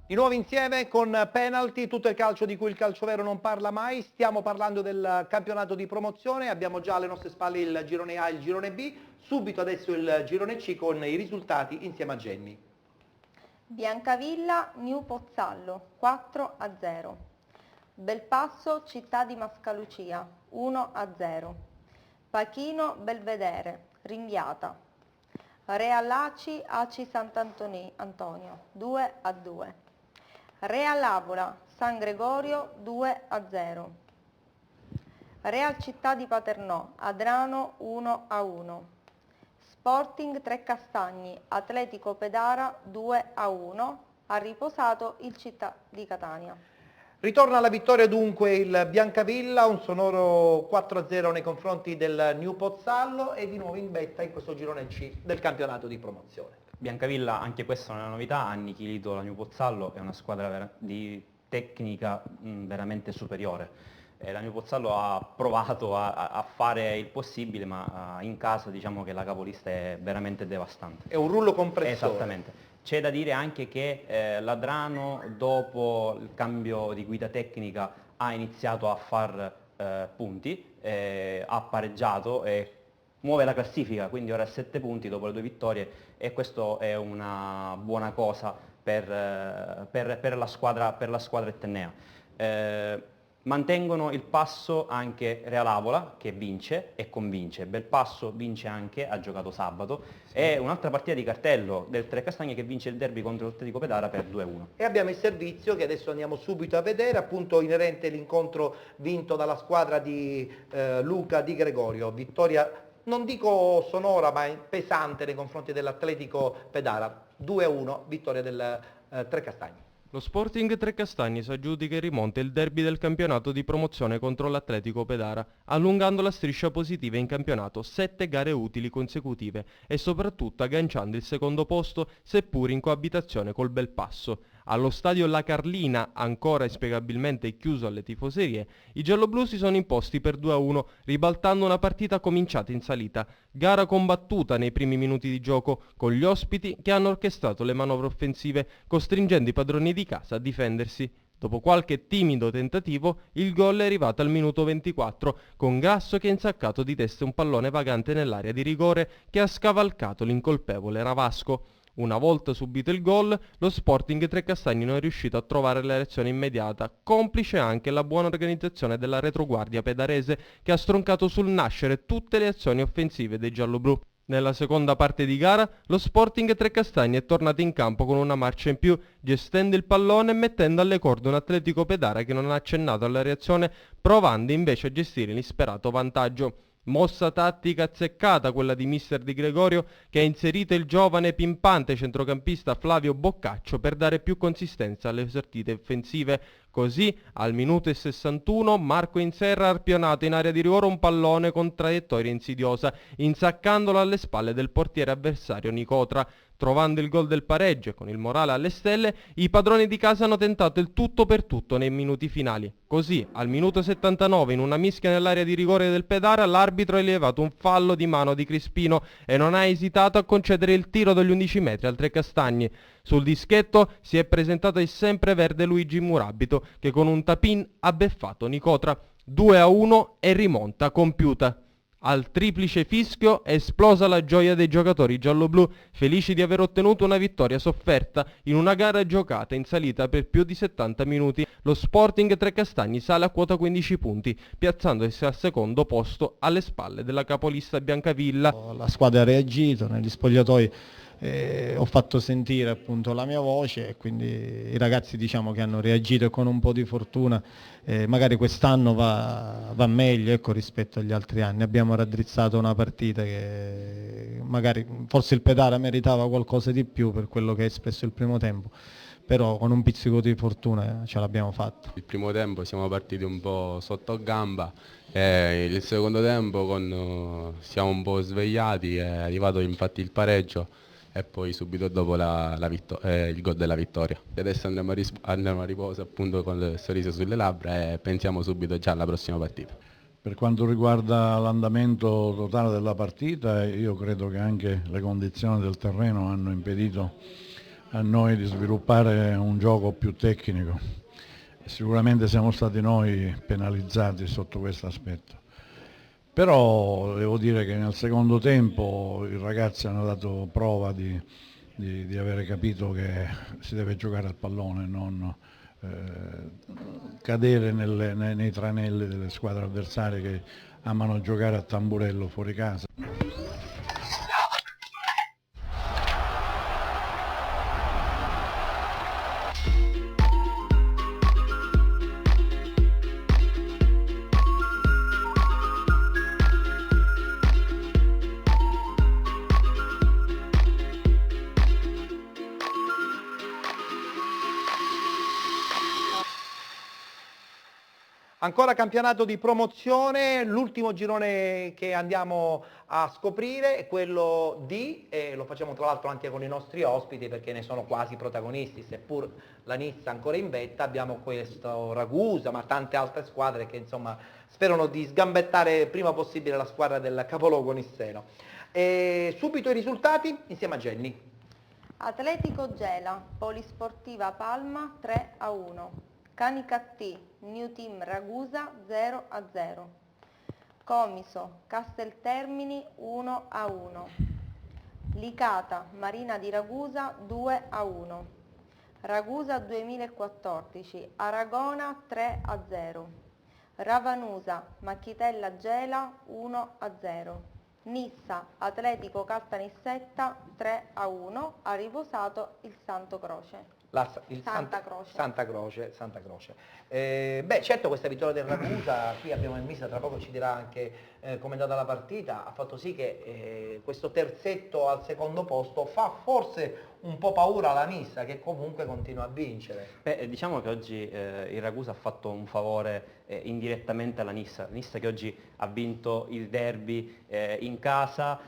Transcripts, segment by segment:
Di nuovo insieme con penalty, tutto il calcio di cui il calcio vero non parla mai. Stiamo parlando del campionato di promozione, abbiamo già alle nostre spalle il girone A e il girone B, subito adesso il girone C con i risultati insieme a Jenny. Biancavilla New Pozzallo 4-0. Belpasso Città di Mascalucia 1-0. Pachino Belvedere Ringhiata. Real Aci Sant'Antonio 2-2. Real Avola San Gregorio 2-0. Real Città di Paternò Adrano 1-1. Sporting Trecastagni Atletico Pedara 2-1. Ha riposato il Città di Catania. Ritorna alla vittoria dunque il Biancavilla, un sonoro 4-0 nei confronti del New Pozzallo e di nuovo in vetta in questo girone C del campionato di promozione. Biancavilla, anche questa è una novità, ha annichilito la New Pozzallo, è una squadra di tecnica veramente superiore. La New Pozzallo ha provato a fare il possibile, ma in casa diciamo che la capolista è veramente devastante. È un rullo compressore. Esattamente. C'è da dire anche che l'Adrano, dopo il cambio di guida tecnica, ha iniziato a far punti, ha pareggiato e muove la classifica, quindi ora a 7 punti dopo le 2 vittorie e questo è una buona cosa per la squadra etnea. Mantengono il passo anche Real Avola che vince e convince, Belpasso vince anche, ha giocato sabato, sì. E un'altra partita di cartello del Trecastagni che vince il derby contro l'Atletico Pedara per 2-1. E abbiamo il servizio che adesso andiamo subito a vedere, appunto inerente all'incontro vinto dalla squadra di Luca Di Gregorio, vittoria non dico sonora ma pesante nei confronti dell'Atletico Pedara, 2-1, vittoria del Trecastagni. Lo Sporting Trecastagni si aggiudica e rimonta il derby del campionato di promozione contro l'Atletico Pedara, allungando la striscia positiva in campionato 7 gare utili consecutive e soprattutto agganciando il secondo posto seppur in coabitazione col Belpasso. Allo stadio La Carlina, ancora inspiegabilmente chiuso alle tifoserie, i gialloblu si sono imposti per 2-1, ribaltando una partita cominciata in salita. Gara combattuta nei primi minuti di gioco, con gli ospiti che hanno orchestrato le manovre offensive, costringendo i padroni di casa a difendersi. Dopo qualche timido tentativo, il gol è arrivato al minuto 24, con Grasso che ha insaccato di testa un pallone vagante nell'area di rigore che ha scavalcato l'incolpevole Ravasco. Una volta subito il gol, lo Sporting Trecastagni non è riuscito a trovare la reazione immediata, complice anche la buona organizzazione della retroguardia pedarese che ha stroncato sul nascere tutte le azioni offensive dei gialloblu. Nella seconda parte di gara, lo Sporting Trecastagni è tornato in campo con una marcia in più, gestendo il pallone e mettendo alle corde un Atletico Pedara che non ha accennato alla reazione, provando invece a gestire l'insperato vantaggio. Mossa tattica azzeccata quella di mister Di Gregorio che ha inserito il giovane pimpante centrocampista Flavio Boccaccio per dare più consistenza alle partite offensive. Così, al minuto e 61, Marco Inserra ha arpionato in area di rigore un pallone con traiettoria insidiosa, insaccandolo alle spalle del portiere avversario Nicotra. Trovando il gol del pareggio e con il morale alle stelle, i padroni di casa hanno tentato il tutto per tutto nei minuti finali. Così, al minuto 79, in una mischia nell'area di rigore del Pedara, l'arbitro ha rilevato un fallo di mano di Crispino e non ha esitato a concedere il tiro dagli 11 metri al Trecastagni. Sul dischetto si è presentato il sempreverde Luigi Murabito, che con un tapin ha beffato Nicotra. 2-1 e rimonta compiuta. Al triplice fischio è esplosa la gioia dei giocatori gialloblu, felici di aver ottenuto una vittoria sofferta in una gara giocata in salita per più di 70 minuti. Lo Sporting Trecastagni sale a quota 15 punti, piazzandosi al secondo posto alle spalle della capolista Biancavilla. La squadra ha reagito, negli spogliatoi ho fatto sentire appunto la mia voce e quindi i ragazzi diciamo che hanno reagito e con un po' di fortuna magari quest'anno va meglio, ecco, rispetto agli altri anni. Abbiamo raddrizzato una partita che magari forse il Pedara meritava qualcosa di più per quello che ha espresso il primo tempo, però con un pizzico di fortuna ce l'abbiamo fatta. Il primo tempo siamo partiti un po' sotto gamba, il secondo tempo siamo un po' svegliati, è arrivato infatti il pareggio e poi subito dopo il gol della vittoria. E adesso andiamo a riposo appunto con il sorriso sulle labbra e pensiamo subito già alla prossima partita. Per quanto riguarda l'andamento totale della partita, io credo che anche le condizioni del terreno hanno impedito a noi di sviluppare un gioco più tecnico. Sicuramente siamo stati noi penalizzati sotto questo aspetto. Però devo dire che nel secondo tempo i ragazzi hanno dato prova di avere capito che si deve giocare al pallone, non cadere nei tranelli delle squadre avversarie che amano giocare a tamburello fuori casa. Ancora campionato di promozione, l'ultimo girone che andiamo a scoprire è quello D, e lo facciamo tra l'altro anche con i nostri ospiti perché ne sono quasi protagonisti, seppur la Nizza ancora in vetta, abbiamo questo Ragusa, ma tante altre squadre che insomma sperano di sgambettare prima possibile la squadra del capoluogo nisseno. E subito i risultati insieme a Jenny. Atletico Gela, Polisportiva Palma 3-1. Canicattì, New Team Ragusa 0-0. Comiso, Casteltermini 1-1. Licata, Marina di Ragusa 2-1. Ragusa 2014, Aragona 3-0. Ravanusa, Macchitella Gela 1-0. Nissa, Atletico Caltanissetta 3-1, ha riposato il Santo Croce. Santa Croce. Beh, certo questa vittoria del Ragusa, qui abbiamo il mister, tra poco ci dirà anche come è andata la partita, ha fatto sì che questo terzetto al secondo posto fa forse un po' paura alla Nissa, che comunque continua a vincere. Beh, diciamo che oggi il Ragusa ha fatto un favore indirettamente alla Nissa che oggi ha vinto il derby in casa,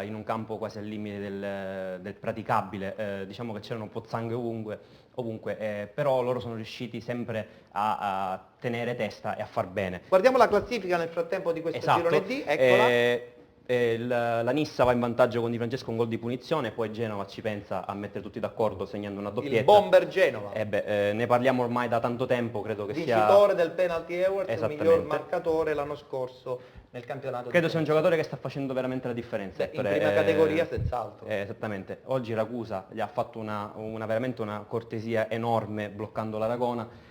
in un campo quasi al limite del praticabile, diciamo che c'erano pozzanghe ovunque, però loro sono riusciti sempre a tenere testa e a far bene. Guardiamo la classifica nel frattempo di questo Esatto. girone D, eccola. La Nissa va in vantaggio con Di Francesco un gol di punizione, poi Genova ci pensa a mettere tutti d'accordo segnando una doppietta. Il bomber Genova. Ne parliamo ormai da tanto tempo, credo che vincitore del penalty awards, il miglior Esattamente. marcatore l'anno scorso nel campionato. Credo sia un giocatore che sta facendo veramente la differenza. In prima categoria senz'altro. Esattamente. Oggi Ragusa gli ha fatto veramente una cortesia enorme bloccando l'Aragona.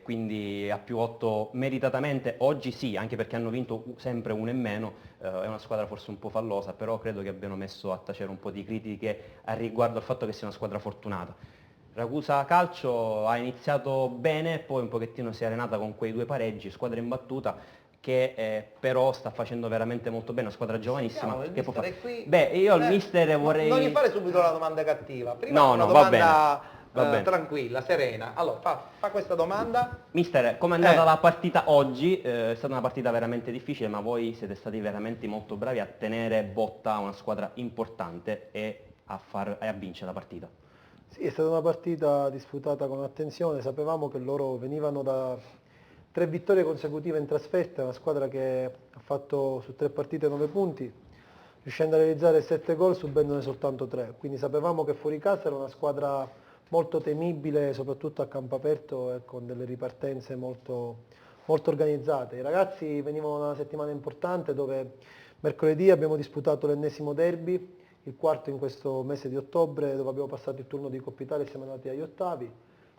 Quindi a più 8 meritatamente, oggi sì, anche perché hanno vinto sempre uno in meno, è una squadra forse un po' fallosa, però credo che abbiano messo a tacere un po' di critiche a riguardo al fatto che sia una squadra fortunata. Ragusa Calcio ha iniziato bene, poi un pochettino si è arenata con quei 2 pareggi, squadra imbattuta, che però sta facendo veramente molto bene, una squadra giovanissima. Che può fare. Beh, io al mister vorrei... Non gli fare subito la domanda cattiva, prima No, una va domanda bene. tranquilla, serena. Allora, fa questa domanda. Mister, com'è andata la partita oggi? È stata una partita veramente difficile, ma voi siete stati veramente molto bravi a tenere botta a una squadra importante e a vincere la partita. Sì, è stata una partita disputata con attenzione, sapevamo che loro venivano da 3 vittorie consecutive in trasferta, una squadra che ha fatto su 3 partite 9 punti, riuscendo a realizzare 7 gol subendone soltanto 3, quindi sapevamo che fuori casa era una squadra molto temibile, soprattutto a campo aperto e con delle ripartenze molto organizzate. I ragazzi venivano da una settimana importante dove mercoledì abbiamo disputato l'ennesimo derby, il quarto in questo mese di ottobre, dove abbiamo passato il turno di Coppa Italia e siamo andati agli ottavi.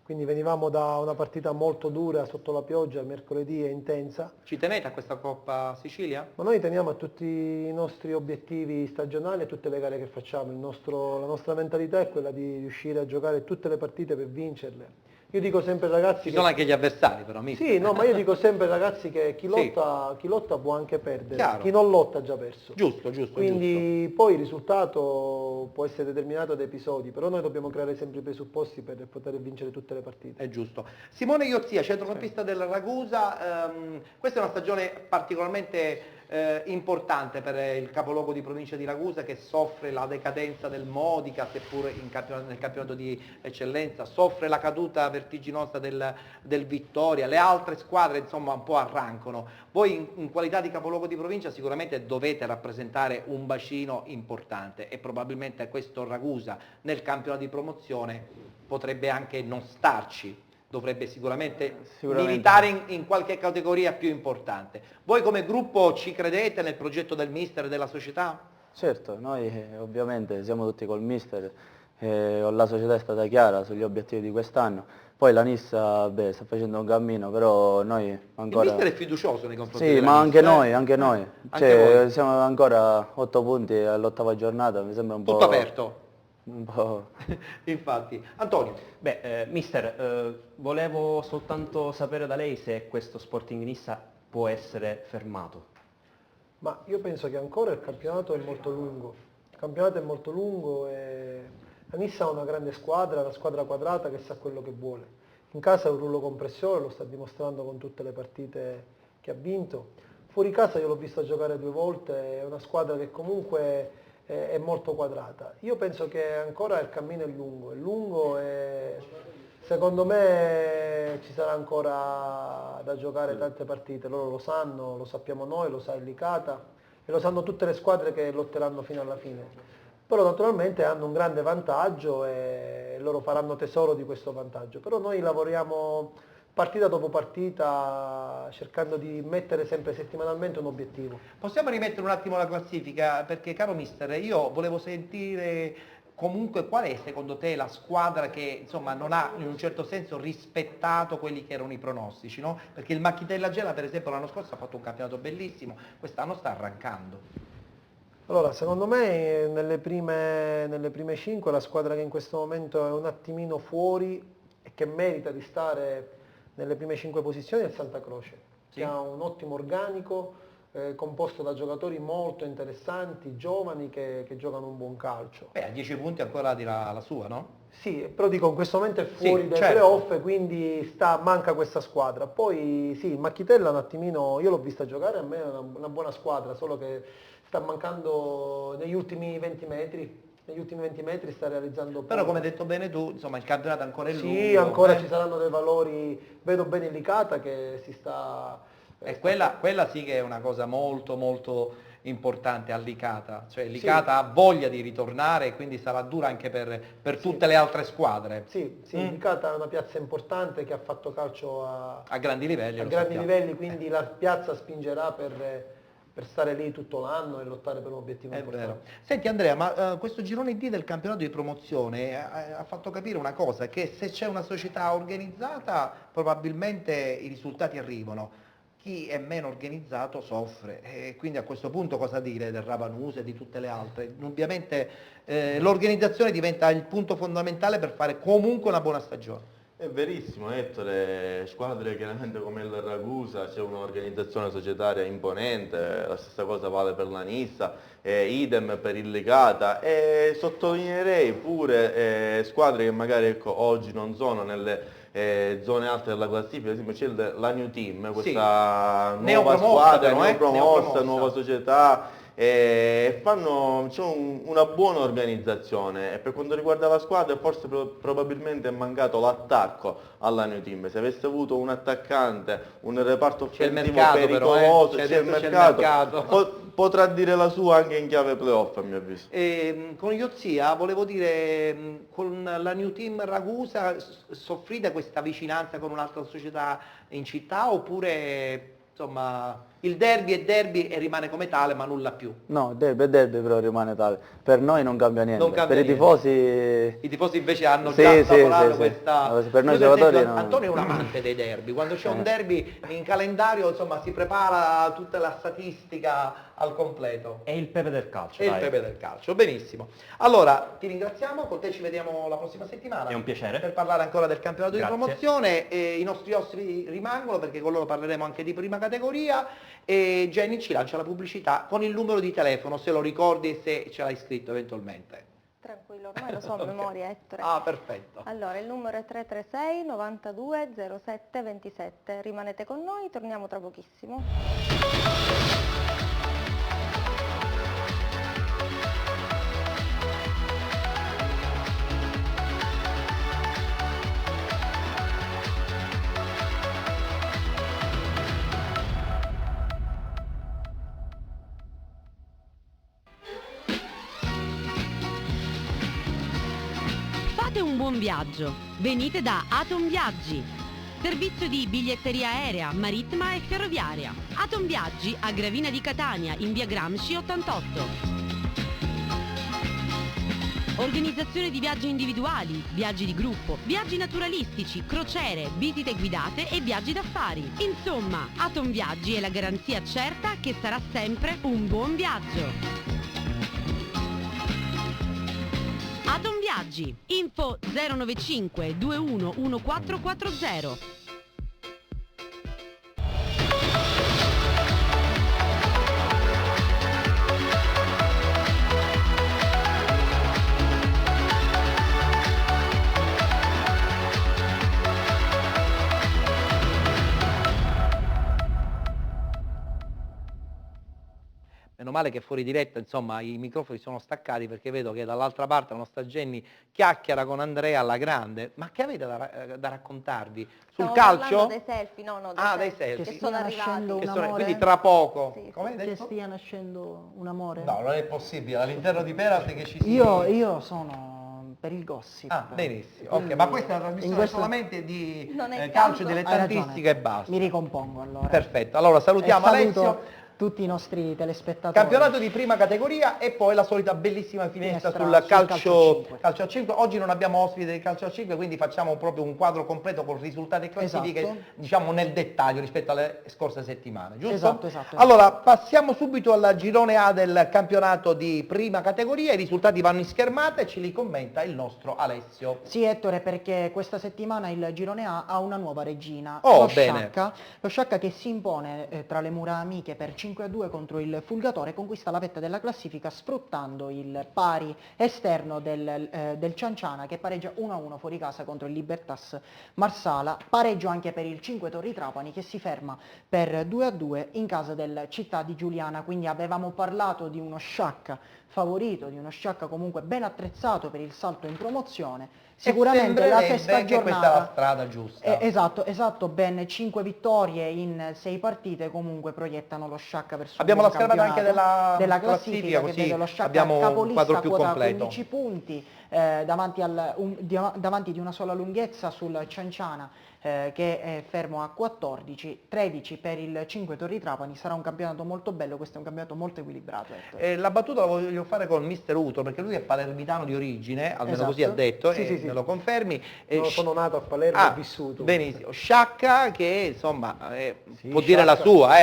Quindi venivamo da una partita molto dura sotto la pioggia, mercoledì e intensa. Ci tenete a questa Coppa Sicilia? Ma noi teniamo a tutti i nostri obiettivi stagionali e tutte le gare che facciamo. La nostra mentalità è quella di riuscire a giocare tutte le partite per vincerle. Io dico sempre ai ragazzi... Ci sono anche gli avversari però, mister. Sì, no, ma io dico sempre ai ragazzi che chi Sì. lotta può anche perdere, Chiaro. chi non lotta ha già perso. Giusto. Quindi poi il risultato può essere determinato da episodi, però noi dobbiamo creare sempre i presupposti per poter vincere tutte le partite. È giusto. Simone Iozzia, centrocampista del Ragusa, questa è una stagione particolarmente importante per il capoluogo di provincia di Ragusa, che soffre la decadenza del Modica, seppure nel campionato di eccellenza, soffre la caduta vertiginosa del Vittoria, le altre squadre insomma un po' arrancano. Voi in qualità di capoluogo di provincia sicuramente dovete rappresentare un bacino importante e probabilmente questo Ragusa nel campionato di promozione potrebbe anche non starci. Dovrebbe sicuramente militare in qualche categoria più importante. Voi come gruppo ci credete nel progetto del mister e della società? Certo, noi ovviamente siamo tutti col mister, la società è stata chiara sugli obiettivi di quest'anno, poi la Nissa sta facendo un cammino, però noi ancora... Il mister è fiducioso nei confronti Sì, della ma Nissa, anche noi, Anche voi? siamo ancora a 8 punti all'8ª giornata, mi sembra un po'... Tutto aperto. Un po'... Infatti. Antonio. Mister, volevo soltanto sapere da lei se questo Sporting Nissa può essere fermato. Ma io penso che ancora il campionato è molto lungo. Il campionato è molto lungo e la Nissa ha una grande squadra, una squadra quadrata che sa quello che vuole. In casa è un rullo compressore, lo sta dimostrando con tutte le partite che ha vinto. Fuori casa io l'ho vista giocare 2 volte, è una squadra che comunque è molto quadrata. Io penso che ancora il cammino è lungo e secondo me ci sarà ancora da giocare tante partite, loro lo sanno, lo sappiamo noi, lo sa il Licata e lo sanno tutte le squadre che lotteranno fino alla fine. Però naturalmente hanno un grande vantaggio e loro faranno tesoro di questo vantaggio, però noi lavoriamo partita dopo partita cercando di mettere sempre settimanalmente un obiettivo. Possiamo rimettere un attimo la classifica, perché caro mister, io volevo sentire comunque qual è secondo te la squadra che insomma non ha in un certo senso rispettato quelli che erano i pronostici, no? Perché il Macchitella Gela per esempio l'anno scorso ha fatto un campionato bellissimo, quest'anno sta arrancando. Allora, secondo me nelle prime 5 la squadra che in questo momento è un attimino fuori e che merita di stare nelle prime 5 posizioni è il Santa Croce, Sì. che ha un ottimo organico composto da giocatori molto interessanti, giovani che giocano un buon calcio. A 10 punti ancora dirà la sua, no? Sì, però dico in questo momento è fuori Sì, dai certo. playoff, quindi manca questa squadra. Poi sì, il Macchitella un attimino, io l'ho vista giocare, a me è una buona squadra, solo che sta mancando negli ultimi 20 metri. Negli ultimi 20 metri sta realizzando poco. Però come hai detto bene tu, insomma il campionato ancora è lungo. Sì, ancora ci saranno dei valori, vedo bene il Licata che si sta... E quella sì che è una cosa molto molto importante al Licata, cioè il Licata ha voglia di ritornare e quindi sarà dura anche per tutte le altre squadre. Sì, il Licata è una piazza importante che ha fatto calcio A grandi livelli. a lo grandi sappiamo. livelli, quindi la piazza spingerà per stare lì tutto l'anno e lottare per un obiettivo È importante. vero. Senti Andrea, ma questo girone D del campionato di promozione ha fatto capire una cosa, che se c'è una società organizzata probabilmente i risultati arrivano. Chi è meno organizzato soffre e quindi a questo punto cosa dire del Ravanuse e di tutte le altre? Ovviamente l'organizzazione diventa il punto fondamentale per fare comunque una buona stagione. È verissimo, Ettore, squadre chiaramente come il Ragusa, c'è un'organizzazione societaria imponente, la stessa cosa vale per la Nissa, idem per il Licata e sottolineerei pure squadre che magari oggi non sono nelle zone alte della classifica, ad esempio c'è la New Team, questa nuova squadra, neopromossa, nuova società, c'è una buona organizzazione e per quanto riguarda la squadra forse probabilmente è mancato l'attacco alla New Team. Se avesse avuto un attaccante, un reparto offensivo pericoloso, c'è il mercato. Potrà dire la sua anche in chiave playoff a mio avviso. Con Iozia volevo dire, con la New Team Ragusa soffrite questa vicinanza con un'altra società in città oppure insomma il derby è derby e rimane come tale ma nulla più? No, il derby è derby però rimane tale. Per noi non cambia niente. Non cambia per niente. i tifosi... I tifosi invece hanno Sì, già sì, assaporato sì, questa... sì. Per noi per giocatori esempio, no. Antonio è un amante dei derby, quando c'è un derby in calendario insomma si prepara tutta la statistica al completo. È il pepe del calcio. È il dai. pepe del calcio, benissimo. Allora, ti ringraziamo, con te ci vediamo la prossima settimana. È un piacere. Per parlare ancora del campionato Grazie. di promozione. I nostri ospiti rimangono perché con loro parleremo anche di prima categoria e Jenny ci lancia la pubblicità con il numero di telefono, se lo ricordi e se ce l'hai scritto eventualmente. Tranquillo, ormai lo so a Ok. memoria, Ettore. Ah, perfetto. Allora, il numero è 336 92 07 27. Rimanete con noi, torniamo tra pochissimo. Fate un buon viaggio. Venite da Atom Viaggi. Servizio di biglietteria aerea, marittima e ferroviaria. Atom Viaggi a Gravina di Catania, in via Gramsci 88. Organizzazione di viaggi individuali, viaggi di gruppo, viaggi naturalistici, crociere, visite guidate e viaggi d'affari. Insomma, Atom Viaggi è la garanzia certa che sarà sempre un buon viaggio. Atom Viaggi, info 095 21 1440. Meno male che fuori diretta, insomma, i microfoni sono staccati perché vedo che dall'altra parte la nostra Jenny chiacchiera con Andrea alla grande. Ma che avete da raccontarvi? Sul Stiamo calcio? parlando dei selfie, no, dei selfie. che sono arrivati. Quindi tra poco. Sì, Come hai Che detto? stia nascendo un amore? No, non è possibile, all'interno di Peralti che ci sia. Io sono per il gossip. Ah, benissimo. Ok, Quindi ma questa è una trasmissione questo- solamente di Non è calcio calcio. dilettantistica e basta. Mi ricompongo allora. Perfetto, allora salutiamo E saluto Alessio. tutti i nostri telespettatori. Campionato di prima categoria e poi la solita bellissima finestra Finestra sul sul calcio, calcio a 5. calcio a 5. Oggi non abbiamo ospite del calcio a 5, quindi facciamo proprio un quadro completo con risultati e classifiche, Esatto. diciamo nel dettaglio rispetto alle scorse settimane, giusto? Esatto. Allora, passiamo subito al girone A del campionato di prima categoria, i risultati vanno in schermata e ce li commenta il nostro Alessio. Sì, Ettore, perché questa settimana il girone A ha una nuova regina, Oh, lo bene. Sciacca. Lo Sciacca che si impone tra le mura amiche per 5-2 contro il Fulgatore, conquista la vetta della classifica sfruttando il pari esterno del Cianciana che pareggia 1-1 fuori casa contro il Libertas Marsala, pareggio anche per il 5 Torri Trapani che si ferma per 2-2 in casa del Città di Giuliana, quindi avevamo parlato di uno Sciacca favorito, di uno Sciacca comunque ben attrezzato per il salto in promozione. Sicuramente la sesta che questa è la giornata, strada giusta. esatto, ben 5 vittorie in 6 partite comunque proiettano lo Sciacca verso Abbiamo un la schermata anche della classifica che così vede lo Sciacca abbiamo un capolista quadro a più quota completo. 15 punti, davanti di una sola lunghezza sul Cianciana che è fermo a 14, 13 per il 5 Torri Trapani. Sarà un campionato molto bello, questo è un campionato molto equilibrato. La battuta la voglio fare con mister Uto perché lui è palermitano di origine, almeno Esatto. così ha detto, Sì, e sì. me lo confermi. No, sono nato a Palermo e vissuto. Benissimo. Sciacca che insomma Sì, può dire la Sciacca- sua,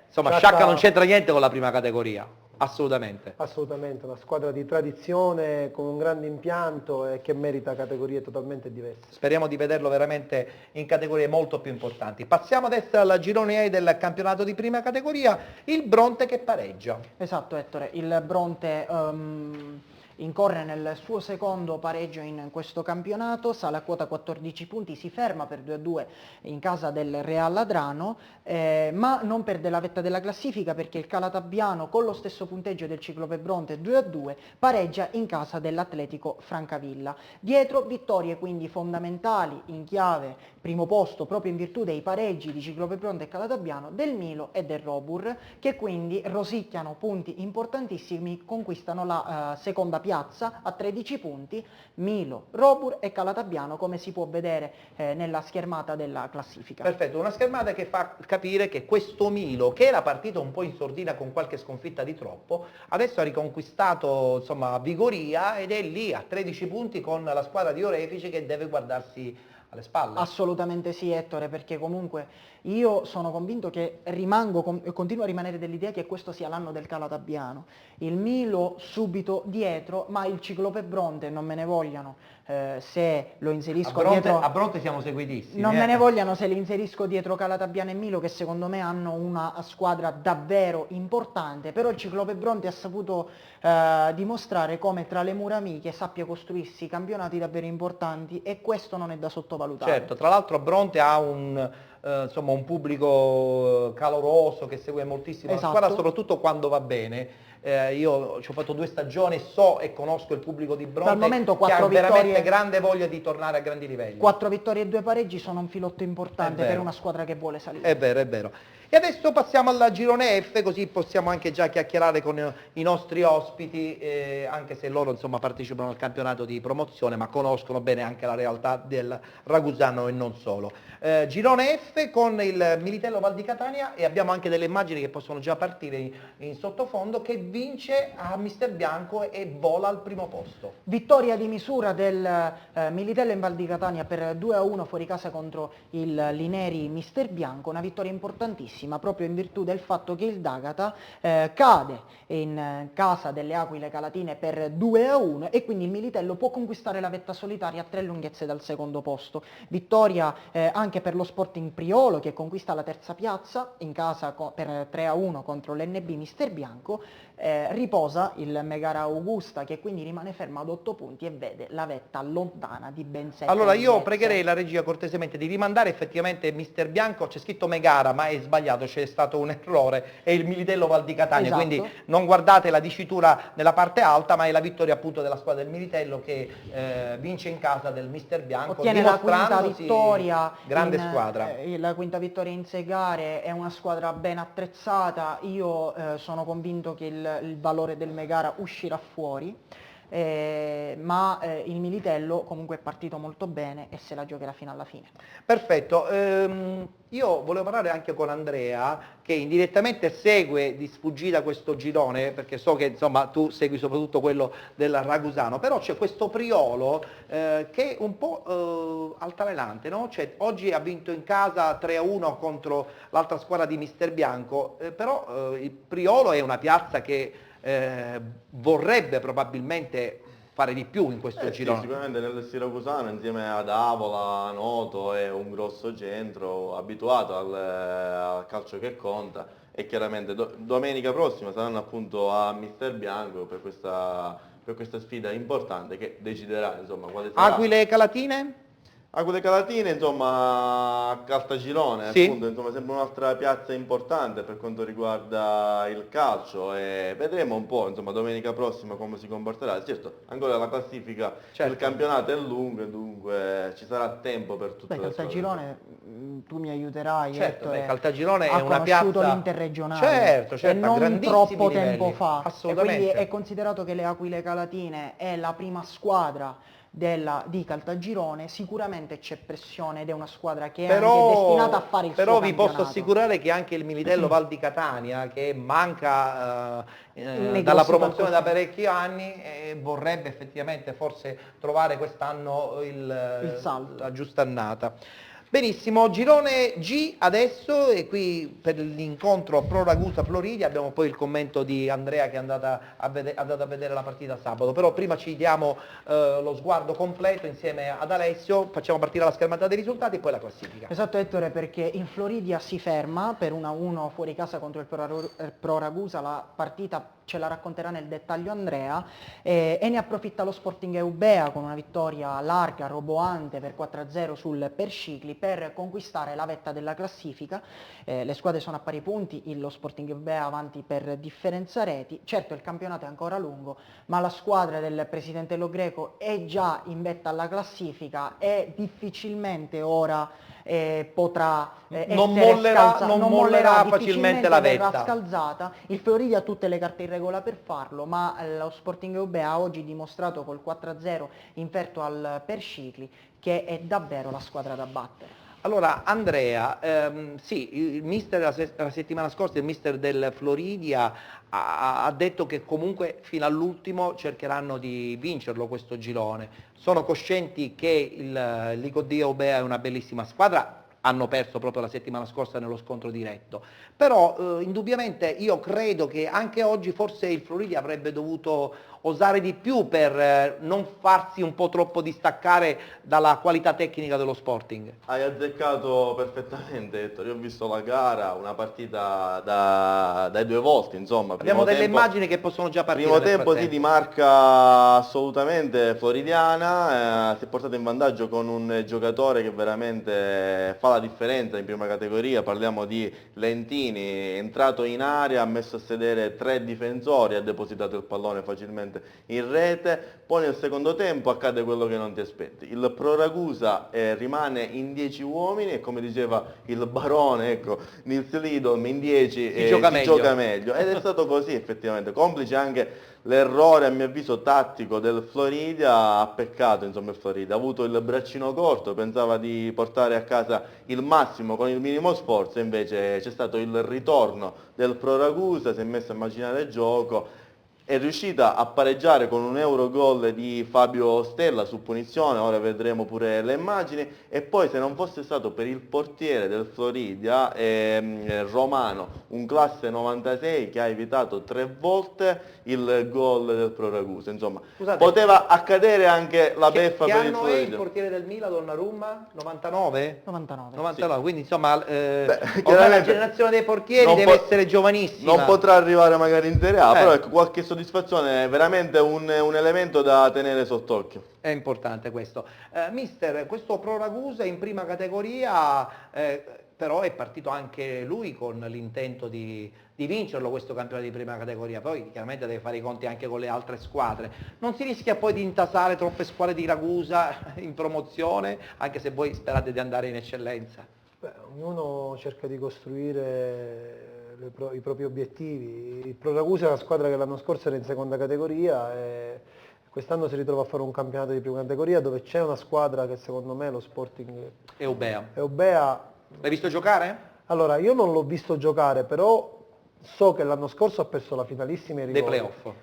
insomma Sciacca- Sciacca non c'entra niente con la prima categoria, assolutamente. Assolutamente, una squadra di tradizione con un grande impianto e che merita categorie totalmente diverse. Speriamo di vederlo veramente in categorie molto più importanti. Passiamo adesso al girone A del campionato di prima categoria, il Bronte che pareggia. Esatto, Ettore, il Bronte incorre nel suo secondo pareggio in questo campionato, sale a quota 14 punti, si ferma per 2-2 in casa del Real Ladrano, ma non perde la vetta della classifica perché il Calatabbiano con lo stesso punteggio del Ciclope Bronte 2-2 pareggia in casa dell'Atletico Francavilla. Dietro vittorie quindi fondamentali in chiave primo posto proprio in virtù dei pareggi di Ciclope Bronte e Calatabbiano del Milo e del Robur che quindi rosicchiano punti importantissimi, conquistano la seconda piazza a 13 punti, Milo, Robur e Calatabbiano come si può vedere nella schermata della classifica. Perfetto, una schermata che fa capire che questo Milo, che era partito un po' in sordina con qualche sconfitta di troppo, adesso ha riconquistato insomma vigoria ed è lì a 13 punti con la squadra di Orefice che deve guardarsi alle spalle. Assolutamente sì, Ettore, perché comunque io sono convinto che continuo a rimanere dell'idea che questo sia l'anno del Calatabbiano. Il Milo subito dietro, ma il Ciclope Bronte non me ne vogliano se lo inserisco dietro. A Bronte siamo seguitissimi. Non me ne vogliano se li inserisco dietro Calatabbiano e Milo, che secondo me hanno una squadra davvero importante, però il Ciclope Bronte ha saputo dimostrare come tra le mura amiche sappia costruirsi campionati davvero importanti e questo non è da sottovalutare. Certo, tra l'altro Bronte ha un pubblico caloroso che segue moltissimo Esatto. la squadra, soprattutto quando va bene. io ci ho fatto 2 stagioni, so e conosco il pubblico di Bronte Dal momento che ha 4 veramente vittorie, grande voglia di tornare a grandi livelli. 4 vittorie e 2 pareggi sono un filotto importante per una squadra che vuole salire. È vero, è vero. E adesso passiamo al girone F, così possiamo anche già chiacchierare con i nostri ospiti, anche se loro insomma partecipano al campionato di promozione, ma conoscono bene anche la realtà del Ragusano e non solo. Girone F con il Militello Val di Catania, e abbiamo anche delle immagini che possono già partire in sottofondo, che vince a Mister Bianco e vola al primo posto. Vittoria di misura del Militello in Val di Catania per 2-1 fuori casa contro il Lineri Mister Bianco, una vittoria importantissima proprio in virtù del fatto che il D'Agata cade in casa delle Aquile Calatine per 2-1 e quindi il Militello può conquistare la vetta solitaria a 3 lunghezze dal secondo posto. Vittoria anche per lo Sporting Priolo, che conquista la terza piazza in casa per 3-1 contro l'NB Mister Bianco. Riposa il Megara Augusta, che quindi rimane ferma ad 8 punti e vede la vetta lontana di ben 7 Allora io lunghezze. pregherei la regia cortesemente di rimandare effettivamente Mister Bianco, c'è scritto Megara ma è sbagliato, c'è stato un errore, è il Militello Val di Catania, Esatto. quindi non guardate la dicitura nella parte alta, ma è la vittoria appunto della squadra del Militello che vince in casa del Mister Bianco, Ottiene la quinta dimostrandosi vittoria, grande squadra. La quinta vittoria in 6 gare, è una squadra ben attrezzata, io sono convinto che il valore del Megara uscirà fuori, ma il Militello comunque è partito molto bene e se la giocherà fino alla fine. Perfetto, io volevo parlare anche con Andrea che indirettamente segue di sfuggita questo girone, perché so che insomma tu segui soprattutto quello del Ragusano, però c'è questo Priolo che è un po' altalenante, no? Cioè, oggi ha vinto in casa 3-1 contro l'altra squadra di Mister Bianco, però il Priolo è una piazza che vorrebbe probabilmente fare di più in questo girone. Sì, sicuramente nel Siracusano insieme ad Avola, Noto è un grosso centro abituato al calcio che conta, e chiaramente domenica prossima saranno appunto a Mister Bianco per questa sfida importante che deciderà insomma quale sarà. Aquile Calatine? Aquile Calatine, insomma, a Caltagirone, Sì. appunto, insomma, sembra un'altra piazza importante per quanto riguarda il calcio, e vedremo un po', insomma, domenica prossima come si comporterà. Certo, ancora la classifica del campionato è lunga, dunque ci sarà tempo per tutte le squadre. Caltagirone, tu mi aiuterai, Certo, Ettore, Caltagirone ha è una conosciuto piazza l'interregionale certo, e a non grandissimi troppo livelli. tempo fa, e Assolutamente. quindi è considerato che le Aquile Calatine è la prima squadra di Caltagirone, sicuramente c'è pressione ed è una squadra che è anche destinata a fare il però suo vi campionato. posso assicurare che anche il Militello Val di Catania, che manca Negozi dalla per promozione da questo. parecchi anni, vorrebbe effettivamente forse trovare quest'anno Il salto. la giusta annata. Benissimo, girone G adesso, e qui per l'incontro Pro Ragusa Floridia abbiamo poi il commento di Andrea che è andata a vedere la partita sabato, però prima ci diamo lo sguardo completo insieme ad Alessio, facciamo partire la schermata dei risultati e poi la classifica. Esatto, Ettore, perché in Floridia si ferma per 1-1 fuori casa contro il Pro Ragusa, la partita ce la racconterà nel dettaglio Andrea, e ne approfitta lo Sporting Eubea con una vittoria larga, roboante per 4-0 sul Perscicli per conquistare la vetta della classifica. Le squadre sono a pari punti, lo Sporting Eubea avanti per differenza reti. Certo, il campionato è ancora lungo, ma la squadra del presidente Lo Greco è già in vetta alla classifica e difficilmente ora potrà non essere mollerà facilmente difficilmente la verrà vetta. scalzata. Il Floridia ha tutte le carte in regola per farlo, ma lo Sporting Eubea ha oggi dimostrato col 4-0 inferto al Perscicli che è davvero la squadra da battere. Allora Andrea, sì, il mister la settimana scorsa, il mister del Floridia ha detto che comunque fino all'ultimo cercheranno di vincerlo questo girone. Sono coscienti che il Licodia Eubea è una bellissima squadra, hanno perso proprio la settimana scorsa nello scontro diretto, però indubbiamente io credo che anche oggi forse il Floridia avrebbe dovuto osare di più per non farsi un po' troppo distaccare dalla qualità tecnica dello Sporting? Hai azzeccato perfettamente, Ettore. Io ho visto la gara, una partita dai due volti, insomma. Abbiamo delle immagini che possono già partire. Primo nel tempo sì, frattempo. di marca assolutamente floridiana, si è portato in vantaggio con un giocatore che veramente fa la differenza in prima categoria. Parliamo di Lentini, entrato in area, ha messo a sedere 3 difensori, ha depositato il pallone facilmente in rete. Poi nel secondo tempo accade quello che non ti aspetti. Il Pro Ragusa rimane in 10 uomini e, come diceva il barone, ecco, Nils Lidholm, in 10 si gioca meglio. Ed è stato così effettivamente, complice anche l'errore, a mio avviso, tattico del Floridia. Ha peccato, insomma, il Floridia, ha avuto il braccino corto, pensava di portare a casa il massimo con il minimo sforzo, invece c'è stato il ritorno del Pro Ragusa, si è messo a immaginare il gioco, è riuscita a pareggiare con un Eurogol di Fabio Stella su punizione, ora vedremo pure le immagini, e poi se non fosse stato per il portiere del Floridia, Romano, un classe 96 che ha evitato 3 volte il gol del Pro Ragusa. Insomma, Scusate, poteva accadere anche la beffa che per il anno è il Floridia. portiere del Milan, Donnarumma? 99? 99. 99, quindi insomma ormai la chiaramente generazione dei portieri non deve po- essere giovanissima. Non potrà arrivare magari in Serie A, però ecco, qualche soddisfazione è veramente un elemento da tenere sott'occhio. È importante questo. Mister, questo Pro Ragusa in prima categoria però è partito anche lui con l'intento di vincerlo questo campionato di prima categoria, poi chiaramente deve fare i conti anche con le altre squadre. Non si rischia poi di intasare troppe squadre di Ragusa in promozione, anche se voi sperate di andare in eccellenza? Ognuno cerca di costruire i propri obiettivi. Il Pro Ragusa è una squadra che l'anno scorso era in seconda categoria e quest'anno si ritrova a fare un campionato di prima categoria dove c'è una squadra che secondo me, lo Sporting Eubea. L'hai visto giocare? Allora, io non l'ho visto giocare, però so che l'anno scorso ha perso la finalissima ai rigori. Dei playoff.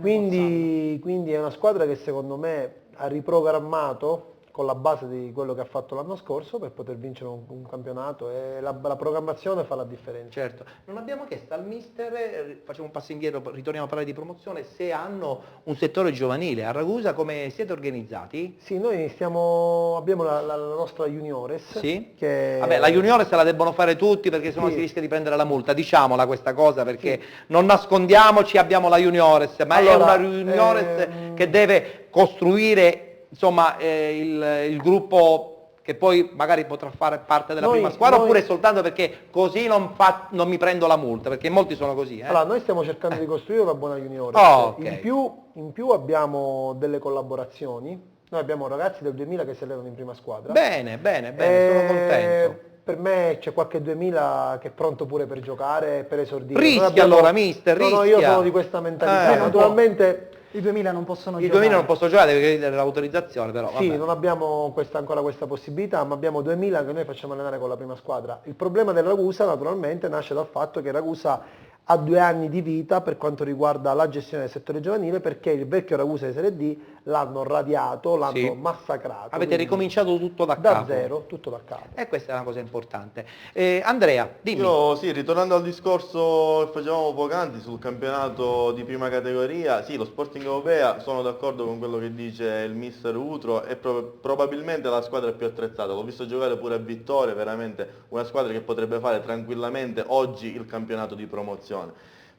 Quindi è una squadra che secondo me ha riprogrammato con la base di quello che ha fatto l'anno scorso per poter vincere un campionato, e la programmazione fa la differenza. Certo, non abbiamo chiesto al mister, facciamo un passo indietro, ritorniamo a parlare di promozione, se hanno un settore giovanile. A Ragusa come siete organizzati? Sì, noi abbiamo la nostra Juniores. Sì? Che... Vabbè, la Juniores la debbono fare tutti perché sennò si rischia di prendere la multa, diciamola questa cosa, perché non nascondiamoci, abbiamo la Juniores, ma allora, è una Juniores che deve costruire, insomma, il gruppo che poi magari potrà fare parte della prima squadra, oppure soltanto perché così non mi prendo la multa, perché molti sono così. Allora, noi stiamo cercando di costruire una buona Juniores. Okay. In più abbiamo delle collaborazioni. Noi abbiamo ragazzi del 2000 che si allenano in prima squadra. Bene, sono contento. Per me c'è qualche 2000 che è pronto pure per giocare, per esordire. Rischia allora, mister, rischia. No, io sono di questa mentalità. Naturalmente i 2000 non possono giocare. I 2000 non possono giocare, devi chiedere l'autorizzazione, però. Sì, vabbè. non abbiamo ancora questa possibilità, ma abbiamo 2000 che noi facciamo allenare con la prima squadra. Il problema del Ragusa naturalmente nasce dal fatto che Ragusa ha 2 anni di vita per quanto riguarda la gestione del settore giovanile, perché il vecchio Ragusa di Serie D l'hanno radiato, l'hanno massacrato. Avete ricominciato tutto da da capo? zero, tutto da capo. E questa è una cosa importante. Andrea, dimmi. Io sì, ritornando al discorso che facevamo poc'anzi sul campionato di prima categoria, sì, lo Sporting Eubea, sono d'accordo con quello che dice il mister Utro, è probabilmente la squadra più attrezzata. L'ho visto giocare pure a Vittoria, veramente una squadra che potrebbe fare tranquillamente oggi il campionato di promozione.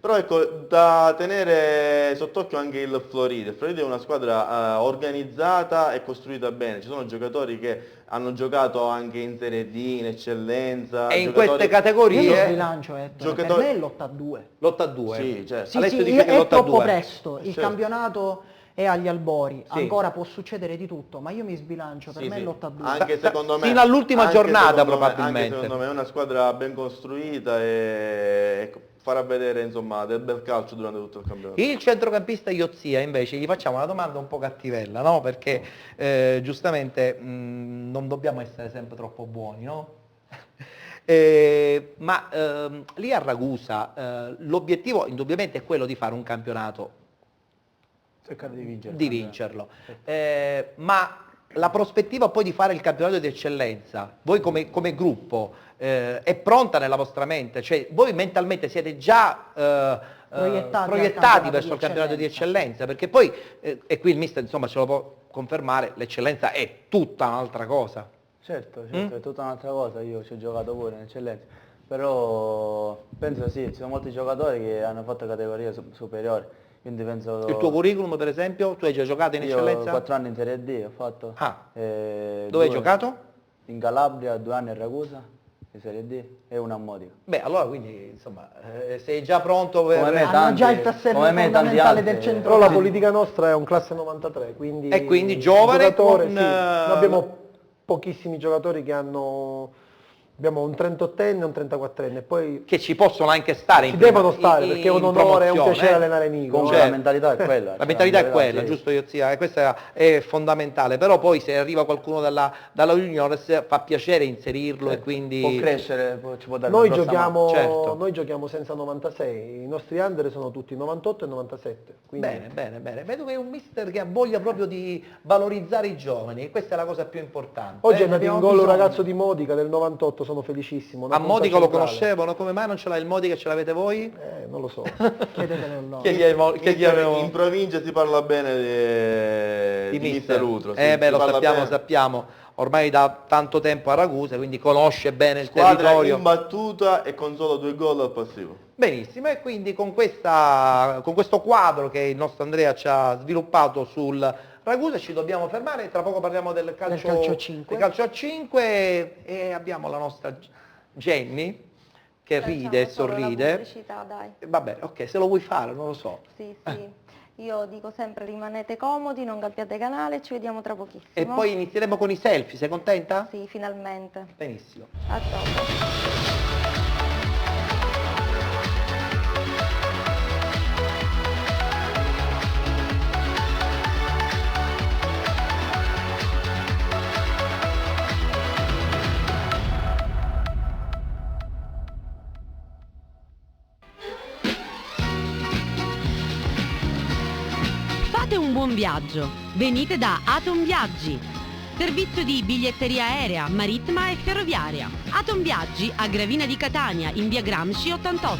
Però ecco, da tenere sott'occhio anche il Floridia. Il Floridia è una squadra organizzata e costruita bene. Ci sono giocatori che hanno giocato anche in Serie D, in eccellenza. E in queste categorie... Io lo sbilancio, per me è l'8-2. L'8-2? Sì, certo. Sì, dice che è troppo presto. Il campionato è agli albori, ancora può succedere di tutto, ma io mi sbilancio, per me è l'8-2. Anche secondo me, fino all'ultima giornata probabilmente. Anche secondo me è una squadra ben costruita e farà vedere, insomma, del bel calcio durante tutto il campionato. Il centrocampista Iozia invece gli facciamo una domanda un po' cattivella, no? Perché giustamente non dobbiamo essere sempre troppo buoni, no? Lì a Ragusa l'obiettivo indubbiamente è quello di fare un campionato, cercare di vincerlo. Ma la prospettiva poi di fare il campionato di eccellenza, voi come gruppo, è pronta nella vostra mente? Cioè voi mentalmente siete già proiettati verso il campionato di eccellenza, perché poi, e qui il mister insomma ce lo può confermare, l'eccellenza è tutta un'altra cosa. Certo, è tutta un'altra cosa, io ci ho giocato pure in eccellenza, però penso sì, ci sono molti giocatori che hanno fatto categorie superiori, quindi penso... Il tuo curriculum per esempio, tu hai già giocato in eccellenza? Io 4 anni in Serie D ho fatto. Dove hai giocato? In Calabria, 2 anni a Ragusa, in Serie D, e 1 a Modica. Beh, allora quindi insomma sei già pronto per... Come me, Hanno già il tassello fondamentale del centro. Però la politica nostra è un classe 93, quindi... E quindi giovane giocatore, con... sì. Noi abbiamo pochissimi giocatori che hanno... Abbiamo un 38enne e un 34enne, poi... Che ci possono anche stare. Ci devono stare, perché è un onore, è un piacere allenare Nico. Comunque la mentalità è quella. La mentalità è quella, sì. giusto Iozia? E questa è fondamentale, però poi se arriva qualcuno dalla juniores fa piacere inserirlo e quindi... Può crescere, ci può dare Noi una grossa mano. Certo. noi giochiamo senza 96, i nostri under sono tutti 98 e 97. Quindi... Bene. Vedo che è un mister che ha voglia proprio di valorizzare i giovani e questa è la cosa più importante. Oggi è andato in gol un ragazzo di Modica del 98, sono felicissimo. A Modica lo conoscevano, come mai non ce l'ha il Modica e ce l'avete voi? Non lo so. Chiedetelo loro. In provincia si parla bene di mister Utro. Lo sappiamo, ormai da tanto tempo a Ragusa, quindi conosce bene il squadra territorio. Imbattuta e con solo 2 gol al passivo. Benissimo, e quindi con questo quadro che il nostro Andrea ci ha sviluppato sul Ragusa ci dobbiamo fermare, tra poco parliamo del calcio a 5 e abbiamo la nostra Jenny che ride e sorride. Pubblicità, dai. Vabbè, ok, se lo vuoi fare, non lo so. Sì. Io dico sempre rimanete comodi, non cambiate canale, ci vediamo tra pochissimo. E poi inizieremo con i selfie, sei contenta? Sì, finalmente. Benissimo. A dopo. Fate un buon viaggio. Venite da Atom Viaggi. Servizio di biglietteria aerea, marittima e ferroviaria. Atom Viaggi a Gravina di Catania, in via Gramsci 88.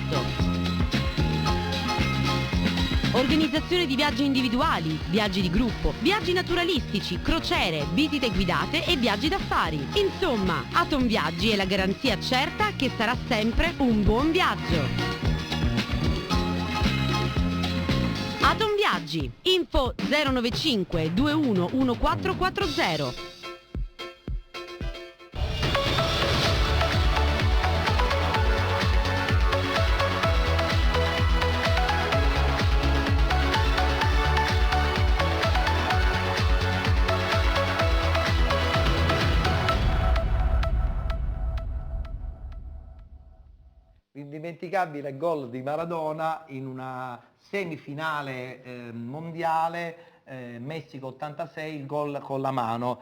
Organizzazione di viaggi individuali, viaggi di gruppo, viaggi naturalistici, crociere, visite guidate e viaggi d'affari. Insomma, Atom Viaggi è la garanzia certa che sarà sempre un buon viaggio. Atom Viaggi, info 095 21 1440. L'indimenticabile gol di Maradona in una semifinale mondiale, Messico 86, il gol con la mano.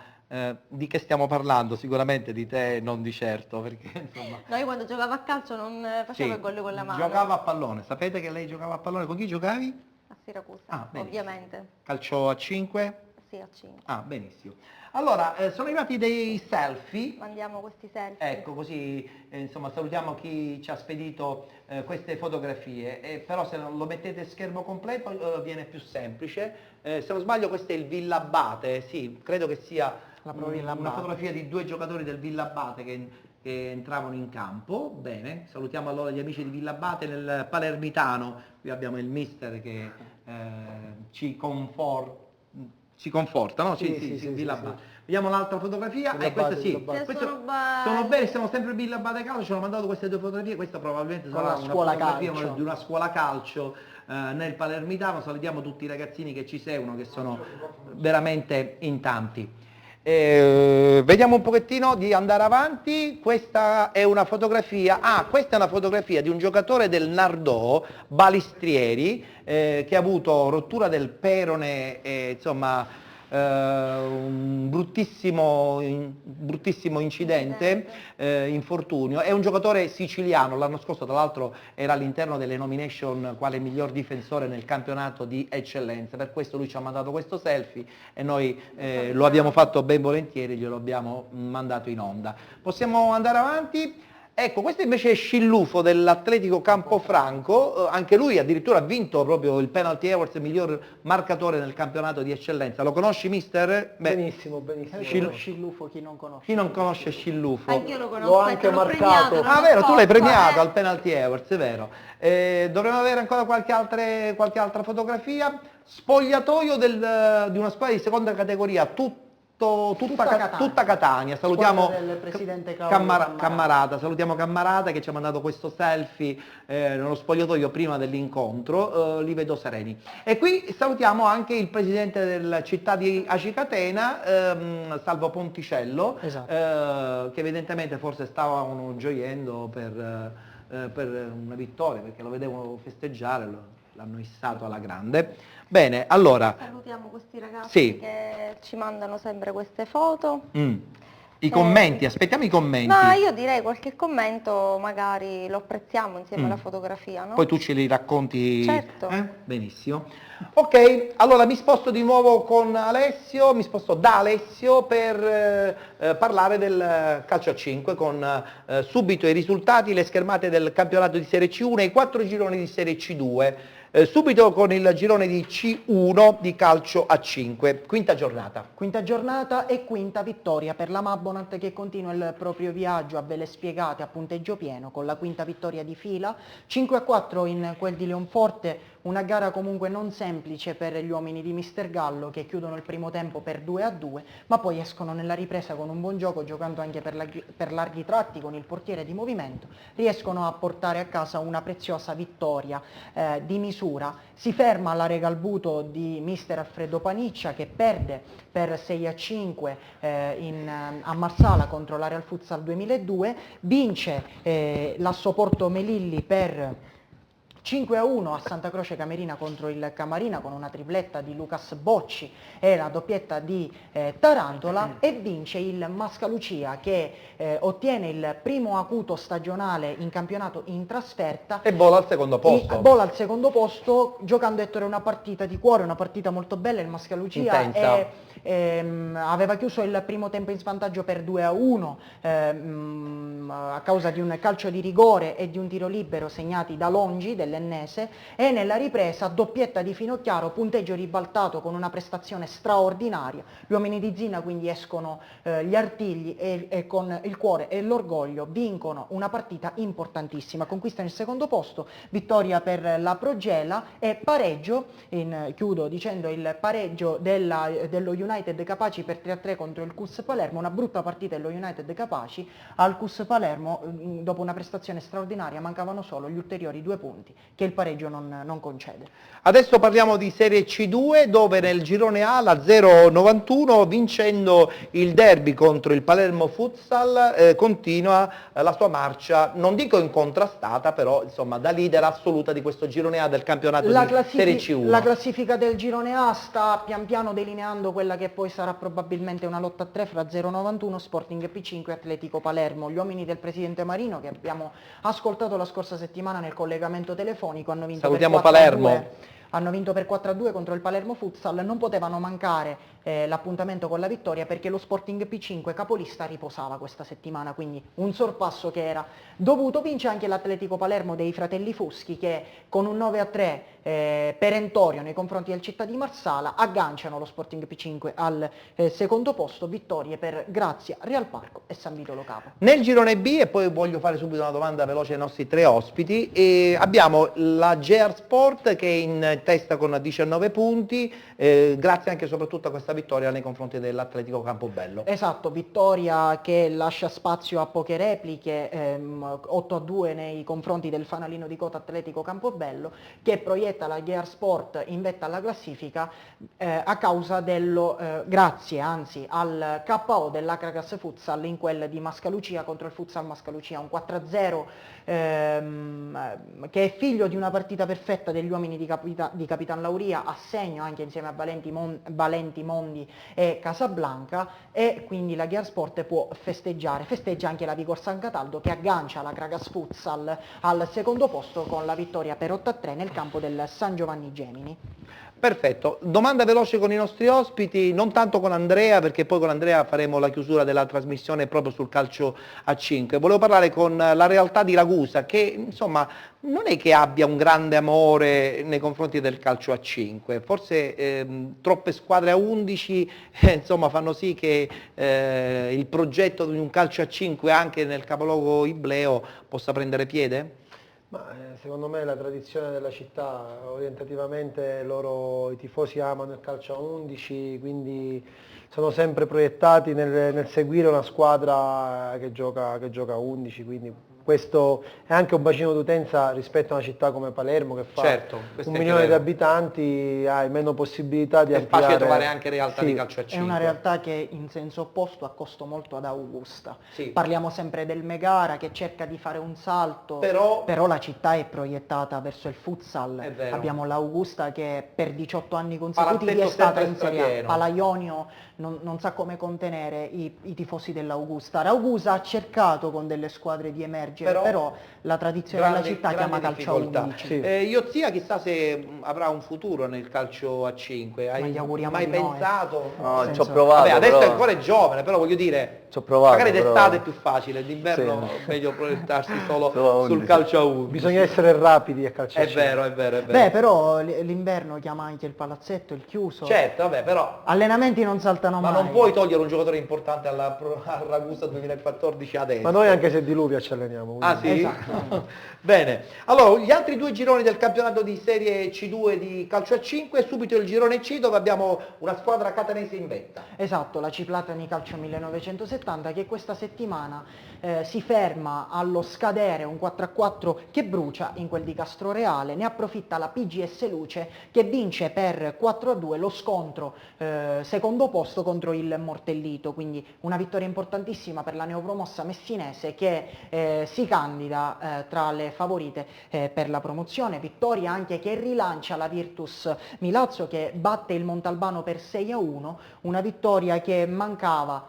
Di che stiamo parlando? Sicuramente di te, non di certo, perché insomma... Noi quando giocavo a calcio non facevo il gol con la mano. Giocava a pallone, sapete che lei giocava a pallone, con chi giocavi? A Siracusa, benissimo. ovviamente. Calcio a 5? Sì, a 5. Benissimo. Allora, sono arrivati dei selfie. Mandiamo questi selfie. Ecco, così insomma salutiamo chi ci ha spedito queste fotografie, però se non lo mettete a schermo completo viene più semplice. Se non sbaglio questo è il Villabate, sì, credo che sia una fotografia di 2 giocatori del Villabate che entravano in campo. Bene, salutiamo allora gli amici di Villabate nel Palermitano, qui abbiamo il mister che ci conforta, no? Sì, Villabate. Sì. Vediamo un'altra fotografia, questa sì. Sono belle, siamo sempre Villabate Calcio, ci hanno mandato queste 2 fotografie, questa probabilmente sarà una fotografia di una scuola calcio nel Palermitano. Salutiamo tutti i ragazzini che ci seguono, che sono veramente in tanti. Vediamo un pochettino di andare avanti. Questa è una fotografia, questa è una fotografia di un giocatore del Nardò, Balistrieri, che ha avuto rottura del perone, insomma un bruttissimo incidente, infortunio. È un giocatore siciliano, l'anno scorso tra l'altro era all'interno delle nomination quale miglior difensore nel campionato di eccellenza, per questo lui ci ha mandato questo selfie e noi lo abbiamo fatto ben volentieri, glielo abbiamo mandato in onda. Possiamo andare avanti. Ecco, questo invece è Scillufo dell'Atletico Campofranco, anche lui addirittura ha vinto proprio il Penalty Awards miglior marcatore nel campionato di eccellenza. Lo conosci, mister? Benissimo, benissimo. Scillufo, chi non conosce? Chi non conosce Scillufo? Anch'io lo conosco. L'ho anche marcato. Ah, vero, tu l'hai premiato al Penalty Awards, è vero. Dovremmo avere ancora qualche altra fotografia. Spogliatoio di una squadra di seconda categoria, tutta Catania. Salutiamo del presidente Claudio Cammarata, salutiamo Cammarata che ci ha mandato questo selfie nello spogliatoio prima dell'incontro, li vedo sereni. E qui salutiamo anche il presidente della città di Acicatena, Salvo Ponticello, Esatto. che evidentemente forse stavano gioiendo per una vittoria, perché lo vedevano festeggiare, l'hanno issato alla grande. Bene, allora... Salutiamo questi ragazzi Sì. che ci mandano sempre queste foto. I commenti, aspettiamo i commenti. Ma io direi qualche commento magari lo apprezziamo insieme alla fotografia, no? Poi tu ce li racconti. Certo. Benissimo. Ok, allora mi sposto di nuovo con Alessio, mi sposto da Alessio per parlare del calcio a 5 con subito i risultati, le schermate del campionato di Serie C1 e i 4 gironi di Serie C2. Subito con il girone di C1 di calcio a 5, quinta giornata. Quinta giornata e quinta vittoria per la Mabonat che continua il proprio viaggio a vele spiegate a punteggio pieno con la quinta vittoria di fila, 5-4 in quel di Leonforte, una gara comunque non semplice per gli uomini di Mister Gallo che chiudono il primo tempo per 2-2, ma poi escono nella ripresa con un buon gioco, giocando anche per larghi tratti con il portiere di movimento, riescono a portare a casa una preziosa vittoria di misura. Si ferma alla Regalbuto di Mister Alfredo Paniccia che perde per 6-5 a Marsala contro l'Areal Futsal 2002, vince l'Assoporto Melilli per 5-1 a Santa Croce Camerina contro il Camarina con una tripletta di Lucas Bocci e la doppietta di Tarantola, e vince il Mascalucia che ottiene il primo acuto stagionale in campionato in trasferta e vola al secondo posto. Vola al secondo posto giocando, Ettore, una partita di cuore, una partita molto bella. Il Mascalucia aveva chiuso il primo tempo in svantaggio per 2-1 a causa di un calcio di rigore e di un tiro libero segnati da Longi dell'Ennese, e nella ripresa doppietta di Finocchiaro, punteggio ribaltato con una prestazione straordinaria. Gli uomini di Zina quindi escono gli artigli e con il cuore e l'orgoglio vincono una partita importantissima, conquistano il secondo posto, vittoria per la Progela e pareggio, chiudo dicendo il pareggio dello United Capaci per 3-3 contro il CUS Palermo, una brutta partita dello United Capaci. Al CUS Palermo dopo una prestazione straordinaria mancavano solo gli ulteriori 2 punti che il pareggio non concede. Adesso parliamo di Serie C2 dove nel girone A la 0-91, vincendo il derby contro il Palermo Futsal, continua la sua marcia, non dico incontrastata, però insomma da leader assoluta di questo girone A del campionato di Serie C1. La classifica del girone A sta pian piano delineando quella che poi sarà probabilmente una lotta a 3 fra 0-91, Sporting P5 e Atletico Palermo. Gli uomini del presidente Marino, che abbiamo ascoltato la scorsa settimana nel collegamento telefonico, hanno vinto Salutiamo per 4-2. Palermo. Hanno vinto per 4-2 contro il Palermo Futsal, non potevano mancare l'appuntamento con la vittoria perché lo Sporting P5 capolista riposava questa settimana, quindi un sorpasso che era dovuto. Vince anche l'Atletico Palermo dei fratelli Fuschi che con un 9-3 perentorio nei confronti del Città di Marsala agganciano lo Sporting P5 al secondo posto, vittorie per Grazia, Real Parco e San Vito Lo Capo. Nel girone B, e poi voglio fare subito una domanda veloce ai nostri 3 ospiti, abbiamo la GR Sport che è in testa con 19 punti, grazie anche e soprattutto a questa vittoria nei confronti dell'Atletico Campobello. Esatto, vittoria che lascia spazio a poche repliche, 8-2 nei confronti del fanalino di coda Atletico Campobello, che proietta la GR Sport in vetta alla classifica a causa grazie anzi al KO dell'Acragas Futsal in quel di Mascalucia contro il Futsal Mascalucia, un 4-0 che è figlio di una partita perfetta degli uomini di Capitan Lauria, a segno anche insieme a Valenti, Mondi e Casablanca, e quindi la GR Sport può festeggia anche la Vigor San Cataldo che aggancia la Cragas Futsal al secondo posto con la vittoria per 8-3 nel campo del San Giovanni Gemini. Perfetto, domanda veloce con i nostri ospiti, non tanto con Andrea, perché poi con Andrea faremo la chiusura della trasmissione proprio sul calcio a 5. Volevo parlare con la realtà di Ragusa, che insomma non è che abbia un grande amore nei confronti del calcio a 5, forse troppe squadre a 11 insomma fanno sì che il progetto di un calcio a 5 anche nel capoluogo ibleo possa prendere piede? Ma, secondo me la tradizione della città, orientativamente i tifosi amano il calcio a 11, quindi sono sempre proiettati nel seguire una squadra che gioca a 11, quindi questo è anche un bacino d'utenza rispetto a una città come Palermo che fa Certo, 1 milione di abitanti, hai meno possibilità di È ampliare. facile trovare anche realtà Sì. di calcio a 5. È una realtà che in senso opposto accosta molto ad Augusta. Sì. Parliamo sempre del Megara che cerca di fare un salto, Però la città è proiettata verso il futsal. È vero. Abbiamo l'Augusta che per 18 anni consecutivi Palazzetto è stata sempre in Serie A. strapieno. Palaionio non sa come contenere i tifosi dell'Augusta. Ragusa ha cercato con delle squadre di emergere, però la tradizione della città chiama calcio a 11. Sì. Iozia chissà se avrà un futuro nel calcio a 5, hai Ma gli auguriamo mai di no, pensato? No, senso- ci ho provato. Vabbè, adesso però- è ancora giovane, però voglio dire, Ci ho provato. magari però- d'estate è più facile, d'inverno Sì. meglio proiettarsi solo Solo a sul 11. calcio a 11. Bisogna essere rapidi a calcio a È 5. vero, è vero, è vero. Beh, però l'inverno chiama anche il palazzetto, il chiuso. Certo, vabbè, però Allenamenti non saltano ma mai. non puoi togliere un giocatore importante al Ragusa 2014 adesso. Ma noi anche se diluvia ci alleniamo. Ah quindi- sì? Esatto. Bene, allora gli altri due gironi del campionato di Serie C2 di calcio a 5, subito il girone C dove abbiamo una squadra catanese in vetta. Esatto, la Ciplatani Calcio 1970 che questa settimana si ferma allo scadere un 4-4 che brucia in quel di Castroreale, ne approfitta la PGS Luce che vince per 4-2 lo scontro secondo posto contro il Mortellito, quindi una vittoria importantissima per la neopromossa messinese che si candida tra le favorite per la promozione, vittoria anche che rilancia la Virtus Milazzo che batte il Montalbano per 6-1, una vittoria che mancava,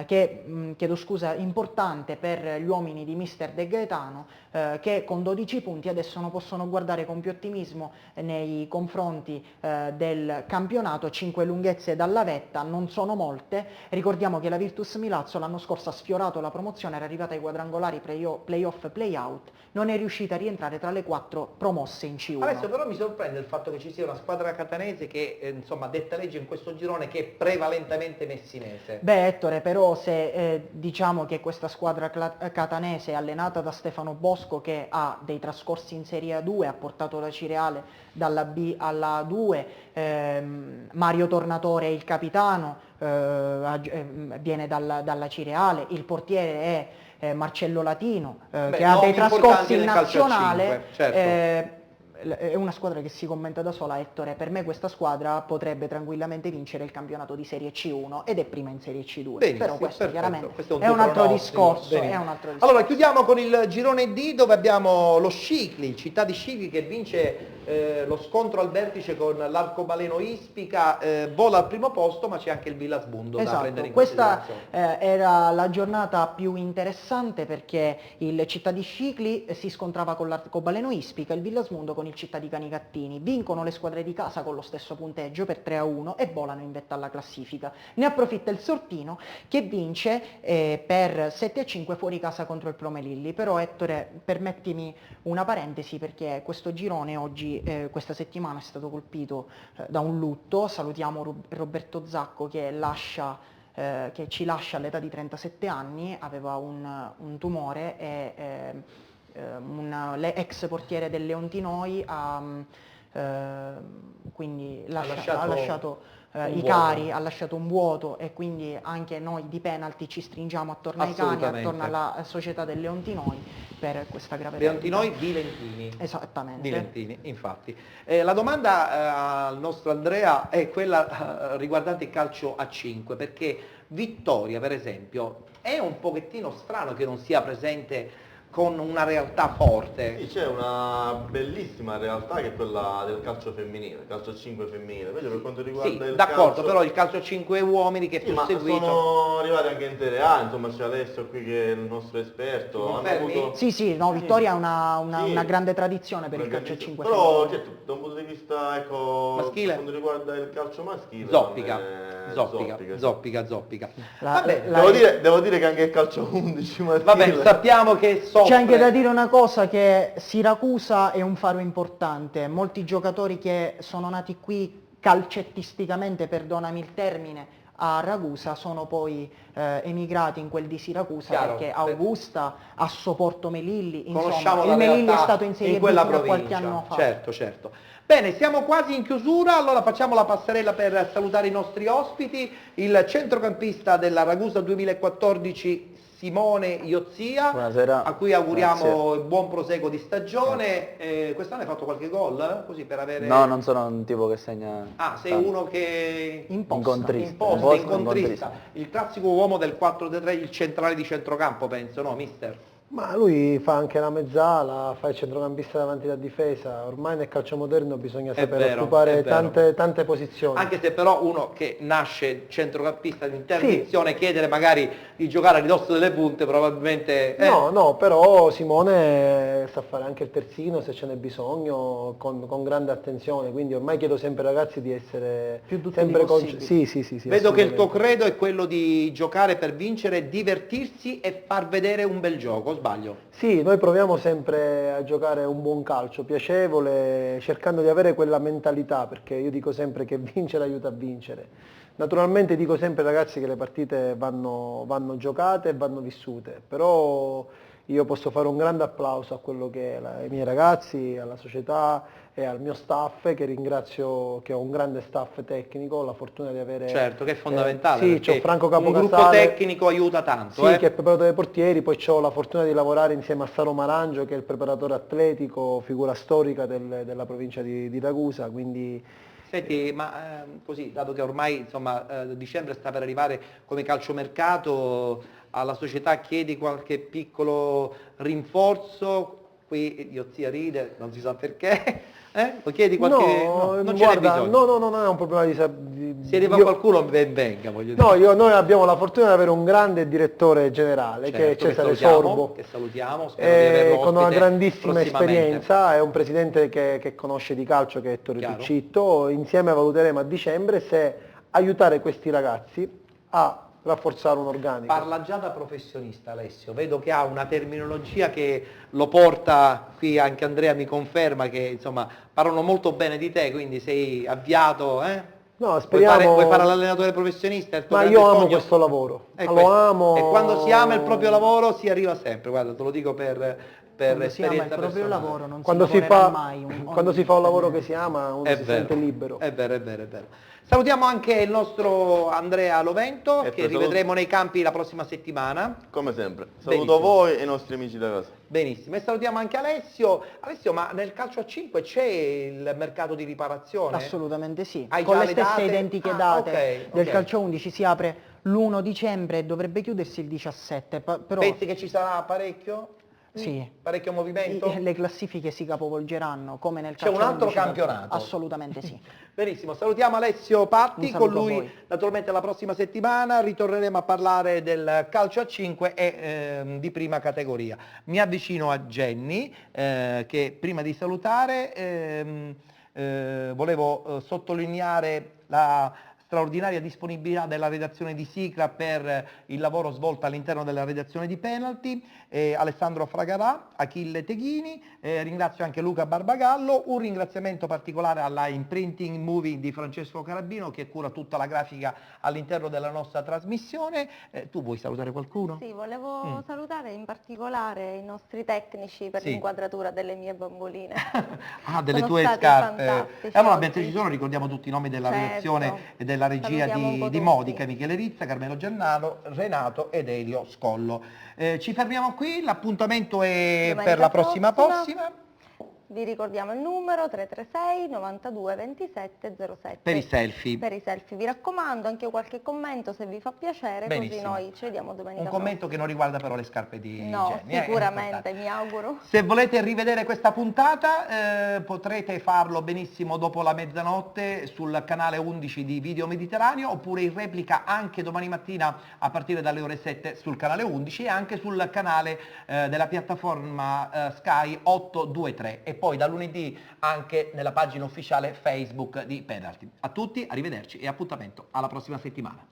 chiedo scusa, importante per gli uomini di mister De Gaetano che con 12 punti adesso non possono guardare con più ottimismo nei confronti del campionato. 5 lunghezze dalla vetta non sono molte, ricordiamo che la Virtus Milazzo l'anno scorso ha sfiorato la promozione, era arrivata ai quadrangolari play-off play-out, non è riuscita a rientrare tra le 4 promosse in C1. Adesso però mi sorprende il fatto che ci sia una squadra catanese che insomma detta legge in questo girone che è prevalentemente messinese. Beh Ettore, però se diciamo che questa squadra catanese è allenata da Stefano Bosco che ha dei trascorsi in Serie A2, ha portato la Cireale dalla B alla A2, Mario Tornatore è il capitano, viene dalla Cireale, il portiere è Marcello Latino che ha dei trascorsi in nazionale, certo. è una squadra che si commenta da sola. Ettore, per me questa squadra potrebbe tranquillamente vincere il campionato di Serie C1 ed è prima in Serie C2, Benissimo, però questo perfetto. chiaramente Questo è un altro pronostico. discorso, Benissimo. è un altro discorso. Allora chiudiamo con il girone D dove abbiamo lo Scicli, città di Scicli che vince lo scontro al vertice con l'Arcobaleno Ispica, vola al primo posto, ma c'è anche il Villasbundo da prendere Esatto, in questa considerazione. era la giornata più interessante perché il Città di Scicli si scontrava con l'Arcobaleno Ispica, il Villasmundo con il Città di Canicattini. Vincono le squadre di casa con lo stesso punteggio per 3-1 e volano in vetta alla classifica. Ne approfitta il Sortino che vince per 7-5 fuori casa contro il Promelilli. Però Ettore, permettimi una parentesi perché questo girone oggi, questa settimana è stato colpito da un lutto. Salutiamo Roberto Zacco che ci lascia all'età di 37 anni, aveva un tumore e l'ex portiere del Leontinoi quindi ha lasciato i cari, ha lasciato un vuoto e quindi anche noi di penalty ci stringiamo attorno ai cani, attorno alla società del Leontinoi per questa grave Leontinoi di Lentini. Esattamente. Di Lentini, infatti. La domanda al nostro Andrea è quella riguardante il calcio a 5, perché Vittoria, per esempio, è un pochettino strano che non sia presente con una realtà forte. Sì, c'è una bellissima realtà che è quella del calcio femminile, calcio 5 femminile. Invece per quanto riguarda Sì, il d'accordo, calcio... però il calcio 5 uomini che è più ma seguito. sono arrivati anche in Serie A, insomma c'è Alessio qui che è il nostro esperto. Ti confermi? Sì, no, Vittoria ha una Sì, grande tradizione per il una calcio a grandissima- 5 Però femminile. certo, da un punto di vista, ecco, maschile? per quanto riguarda il calcio maschile, Zoppica. Vabbè, devo dire che anche il calcio 11 maschile. vabbè, sappiamo che soffre. C'è anche da dire una cosa, che Siracusa è un faro importante, molti giocatori che sono nati qui calcettisticamente, perdonami il termine, a Ragusa sono poi emigrati in quel di Siracusa, Chiaro, perché Augusta ha Soporto Melilli, Conosciamo insomma, la il Melilli è realtà stato in Serie in B quella fino a qualche provincia. anno fa. Certo. Bene, siamo quasi in chiusura, allora facciamo la passerella per salutare i nostri ospiti, il centrocampista della Ragusa 2014 Simone Iozia, Buonasera. a cui auguriamo Grazie. il buon proseguo di stagione. Quest'anno hai fatto qualche gol? Così per avere... No, non sono un tipo che segna. Ah, sei tanto. uno che Incontrista. incontrista. Il classico uomo del 4-3, il centrale di centrocampo, penso, no, mister? Ma lui fa anche la mezzala, fa il centrocampista davanti alla difesa, ormai nel calcio moderno bisogna È saper vero, occupare è vero. tante posizioni. Anche se però uno che nasce centrocampista di interdizione, chiedere magari di giocare a ridosso delle punte, probabilmente... No, però Simone sa fare anche il terzino se ce n'è bisogno, con grande attenzione, quindi ormai chiedo sempre ai ragazzi di essere Più duttili sempre possibili. Sì, Vedo che il tuo assolutamente. credo è quello di giocare per vincere, divertirsi e far vedere un bel gioco, sbaglio? Sì, noi proviamo sempre a giocare un buon calcio, piacevole, cercando di avere quella mentalità, perché io dico sempre che vincere aiuta a vincere. Naturalmente dico sempre ai ragazzi che le partite vanno giocate e vanno vissute, però io posso fare un grande applauso a quello che ai miei ragazzi, alla società e al mio staff, che ringrazio, che ho un grande staff tecnico, ho la fortuna di avere... Certo, che è fondamentale, sì, perché c'ho Franco un gruppo Capocasale, tecnico aiuta tanto. sì, che è il preparatore dei portieri, poi ho la fortuna di lavorare insieme a Saro Marangio, che è il preparatore atletico, figura storica della provincia di Ragusa, quindi... Senti, ma così, dato che ormai insomma dicembre sta per arrivare come calciomercato, alla società chiedi qualche piccolo rinforzo, qui Iozia ride, non si sa perché, lo chiedi qualche... No, non ce n'è guarda, bisogno. no, non è un problema di... Se arriva qualcuno ben venga, voglio dire. No, noi abbiamo la fortuna di avere un grande direttore generale, che è Certo, Cesare salutiamo, Sorbo, che salutiamo, spero di averlo con una ospite grandissima prossimamente. esperienza, è un presidente che conosce di calcio, che è Ettore Chiaro. Tuccitto. Insieme valuteremo a dicembre se aiutare questi ragazzi a rafforzare un organico. Parla già da professionista Alessio, vedo che ha una terminologia che lo porta, qui anche Andrea mi conferma che insomma parlano molto bene di te, quindi sei avviato, No, speriamo... Vuoi fare l'allenatore professionista? È il tuo Ma grande io amo sogno? questo lavoro, È lo questo. amo... E quando si ama il proprio lavoro si arriva sempre, guarda, te lo dico per Quando si ama il esperienza proprio personale. lavoro non Quando si si lavorerà fa, mai. quando si fa un lavoro che si ama, uno È si vero, sente libero. è vero. Salutiamo anche il nostro Andrea Lovento, che rivedremo nei campi la prossima settimana. Come sempre. Saluto Benissimo. voi e i nostri amici da casa. Benissimo, e salutiamo anche Alessio. Alessio, ma nel calcio a 5 c'è il mercato di riparazione? Assolutamente sì, Hai con già le le stesse date? identiche Ah, date ok, del ok. calcio 11 si apre l'1 dicembre e dovrebbe chiudersi il 17, però Pensi che ci sarà parecchio? sì, Parecchio movimento? le classifiche si capovolgeranno come nel C'è calcio un altro 11. campionato? Assolutamente sì. Benissimo, salutiamo Alessio Patti, Un con saluto a lui voi. naturalmente la prossima settimana ritorneremo a parlare del calcio a 5 e di prima categoria. Mi avvicino a Jenny che prima di salutare volevo sottolineare la straordinaria disponibilità della redazione di Sicra per il lavoro svolto all'interno della redazione di Penalty, Alessandro Fragarà, Achille Teghini, ringrazio anche Luca Barbagallo, un ringraziamento particolare alla Imprinting Movie di Francesco Carabino che cura tutta la grafica all'interno della nostra trasmissione. Tu vuoi salutare qualcuno? Sì, volevo salutare in particolare i nostri tecnici per Sì. l'inquadratura delle mie bamboline. Ah, delle Sono tue stati scarpe. fantastici Allora, oggi. mentre ci sono, ricordiamo tutti i nomi della Certo. redazione e della regia Salutiamo un po' di tutti. Modica, Michele Rizza, Carmelo Gennaro, Renato ed Elio Scollo. Ci fermiamo qui, l'appuntamento è Domenica per la prossima. Vi ricordiamo il numero 336 92 27 07. Per i selfie. Per i selfie, vi raccomando, anche qualche commento se vi fa piacere, così Benissimo. noi ci vediamo domenica Un commento che non riguarda però le scarpe di No, Jenny. sicuramente, mi auguro. Se volete rivedere questa puntata potrete farlo benissimo dopo la mezzanotte sul canale 11 di Video Mediterraneo oppure in replica anche domani mattina a partire dalle ore 7 sul canale 11 e anche sul canale della piattaforma Sky 823 e poi da lunedì anche nella pagina ufficiale Facebook di Penalty. A tutti, arrivederci e appuntamento alla prossima settimana.